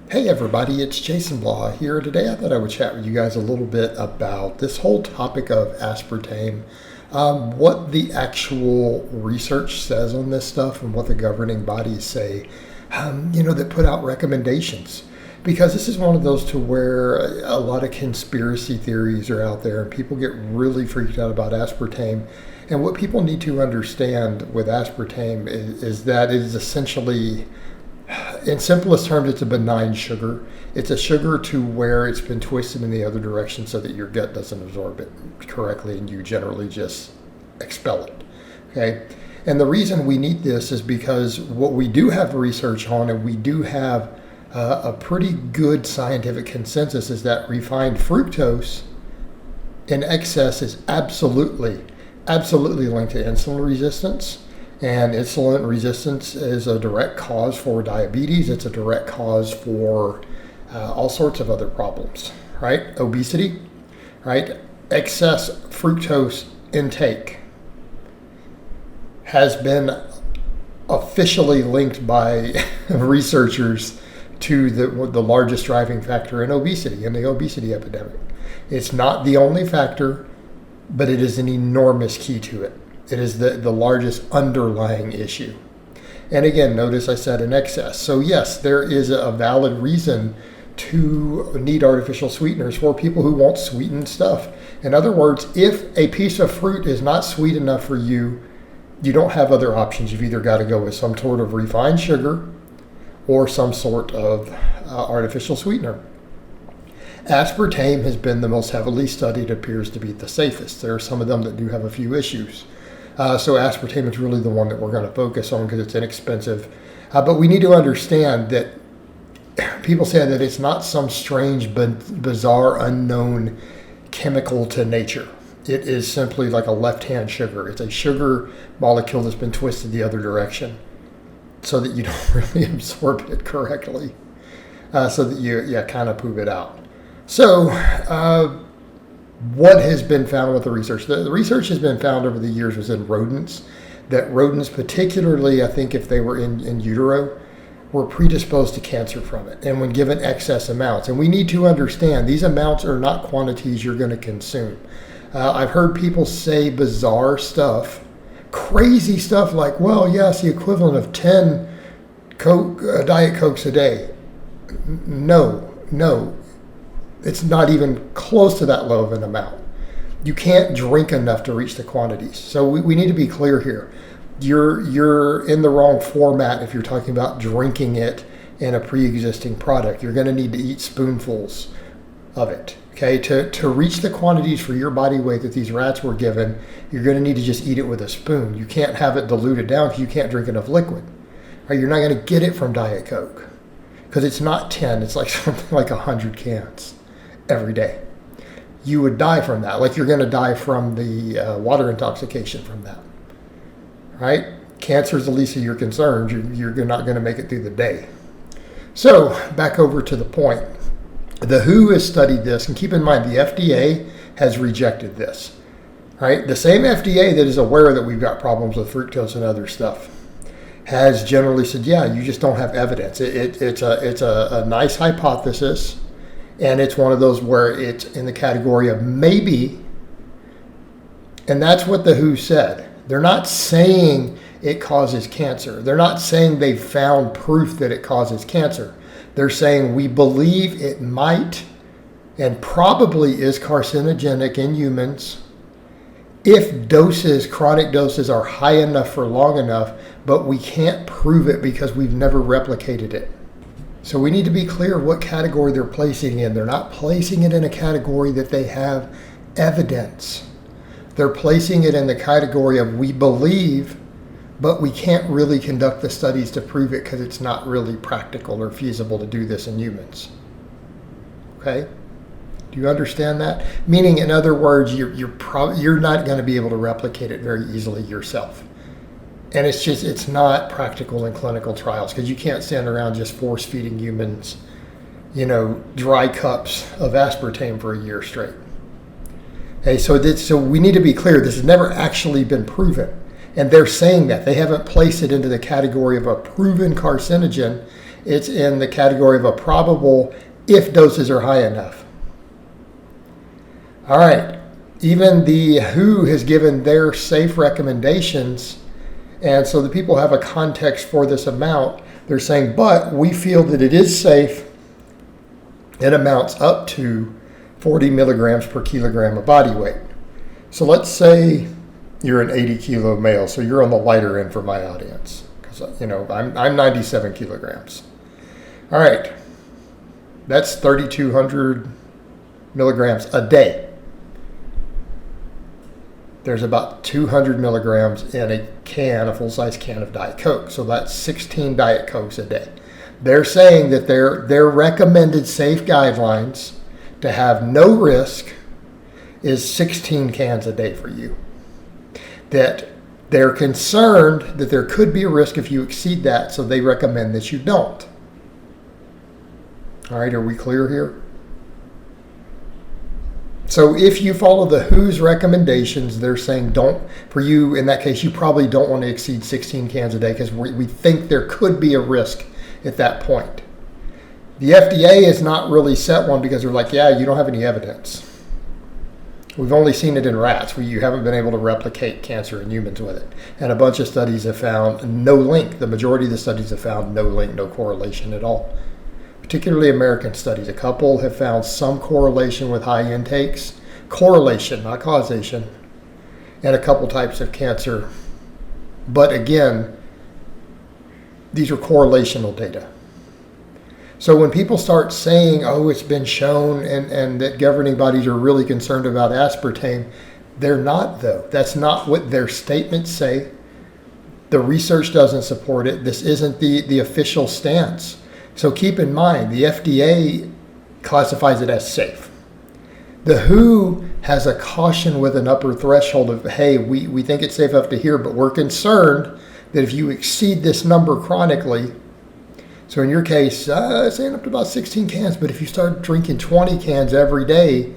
Hey everybody, it's Jason Blaha here. Today I thought I would chat with you guys a little bit about this whole topic of aspartame, what the actual research says on this stuff and what the governing bodies say, that put out recommendations. Because this is one of those to where a lot of conspiracy theories are out there and people get really freaked out about aspartame. And what people need to understand with aspartame is that it is essentially, in simplest terms, it's a benign sugar. It's a sugar to where it's been twisted in the other direction so that your gut doesn't absorb it correctly and you generally just expel it. Okay? And the reason we need this is because what we do have research on, and we do have a pretty good scientific consensus, is that refined fructose in excess is absolutely linked to insulin resistance. And insulin resistance is a direct cause for diabetes. It's a direct cause for all sorts of other problems, right? Obesity, right? Excess fructose intake has been officially linked by researchers to the largest driving factor in obesity, in the obesity epidemic. It's not the only factor, but it is an enormous key to it. It is the largest underlying issue. And again, notice I said in excess. So yes, there is a valid reason to need artificial sweeteners for people who want sweetened stuff. In other words, if a piece of fruit is not sweet enough for you, you don't have other options. You've either got to go with some sort of refined sugar or some sort of artificial sweetener. Aspartame has been the most heavily studied, appears to be the safest. There are some of them that do have a few issues. So aspartame is really the one that we're going to focus on because it's inexpensive. But we need to understand that people say that it's not some strange, bizarre, unknown chemical to nature. It is simply like a left-hand sugar. It's a sugar molecule that's been twisted the other direction so that you don't really absorb it correctly, so that you kind of poop it out. So what has been found with the research? The research has been found over the years was in rodents, that rodents, particularly I think if they were in utero, were predisposed to cancer from it, and when given excess amounts. And we need to understand these amounts are not quantities you're going to consume. I've heard people say bizarre stuff, crazy stuff like, well, yeah, it's the equivalent of 10 Diet Cokes a day. No. It's not even close to that low of an amount. You can't drink enough to reach the quantities. So we need to be clear here. You're in the wrong format if you're talking about drinking it in a pre-existing product. You're going to need to eat spoonfuls of it. Okay, to reach the quantities for your body weight that these rats were given, you're going to need to just eat it with a spoon. You can't have it diluted down because you can't drink enough liquid. Right? You're not going to get it from Diet Coke because it's not 10. It's like something like 100 cans every day. You would die from that, like you're going to die from the water intoxication from that, right? Cancer is the least of your concerns. You're not going to make it through the day. So back over to the point. The WHO has studied this, and keep in mind the FDA has rejected this, right? The same FDA that is aware that we've got problems with fructose and other stuff has generally said, yeah, you just don't have evidence. It's a nice hypothesis. And it's one of those where it's in the category of maybe, and that's what the WHO said. They're not saying it causes cancer. They're not saying they've found proof that it causes cancer. They're saying we believe it might and probably is carcinogenic in humans if chronic doses are high enough for long enough, but we can't prove it because we've never replicated it. So we need to be clear what category they're placing in. They're not placing it in a category that they have evidence. They're placing it in the category of we believe, but we can't really conduct the studies to prove it because it's not really practical or feasible to do this in humans. Okay? Do you understand that? Meaning, in other words, you're not going to be able to replicate it very easily yourself. And it's not practical in clinical trials because you can't stand around just force feeding humans, dry cups of aspartame for a year straight. Okay, so we need to be clear. This has never actually been proven. And they're saying that. They haven't placed it into the category of a proven carcinogen It's in the category of a probable if doses are high enough. All right. Even the WHO has given their safe recommendations, and so the people have a context for this amount. They're saying, but we feel that it is safe. It amounts up to 40 milligrams per kilogram of body weight. So let's say you're an 80 kilo male, so you're on the lighter end for my audience, because I'm 97 kilograms. All right, that's 3,200 milligrams a day. There's about 200 milligrams in a full-size can of Diet Coke. So that's 16 Diet Cokes a day. They're saying that their recommended safe guidelines to have no risk is 16 cans a day for you. That they're concerned that there could be a risk if you exceed that, so they recommend that you don't. All right, are we clear here? So if you follow the WHO's recommendations, they're saying for you, in that case, you probably don't want to exceed 16 cans a day because we think there could be a risk at that point. The FDA has not really set one because they're like, yeah, you don't have any evidence. We've only seen it in rats where you haven't been able to replicate cancer in humans with it. And a bunch of studies have found no link. The majority of the studies have found no link, no correlation at all. Particularly American studies. A couple have found some correlation with high intakes. Correlation, not causation. And a couple types of cancer. But again, these are correlational data. So when people start saying, oh, it's been shown and that governing bodies are really concerned about aspartame, they're not, though. That's not what their statements say. The research doesn't support it. This isn't the official stance. So keep in mind, the FDA classifies it as safe. The WHO has a caution with an upper threshold of, hey, we think it's safe up to here, but we're concerned that if you exceed this number chronically, so in your case, it's saying up to about 16 cans, but if you start drinking 20 cans every day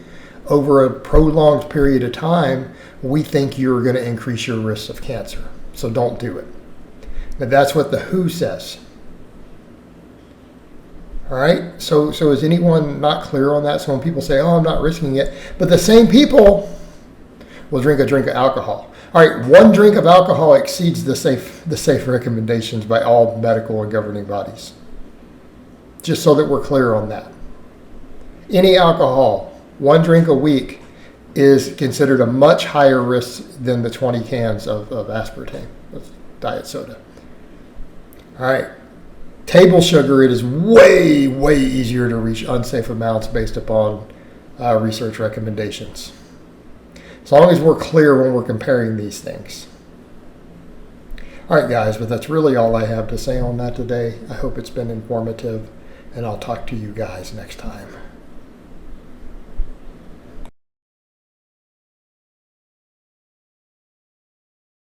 over a prolonged period of time, we think you're going to increase your risk of cancer. So don't do it. Now that's what the WHO says. All right, so is anyone not clear on that? So when people say, oh, I'm not risking it, but the same people will drink a drink of alcohol. All right, one drink of alcohol exceeds the safe recommendations by all medical and governing bodies. Just so that we're clear on that. Any alcohol, one drink a week, is considered a much higher risk than the 20 cans of aspartame, of diet soda. All right. Table sugar, it is way, way easier to reach unsafe amounts based upon research recommendations. As long as we're clear when we're comparing these things. All right, guys, but that's really all I have to say on that today. I hope it's been informative, and I'll talk to you guys next time.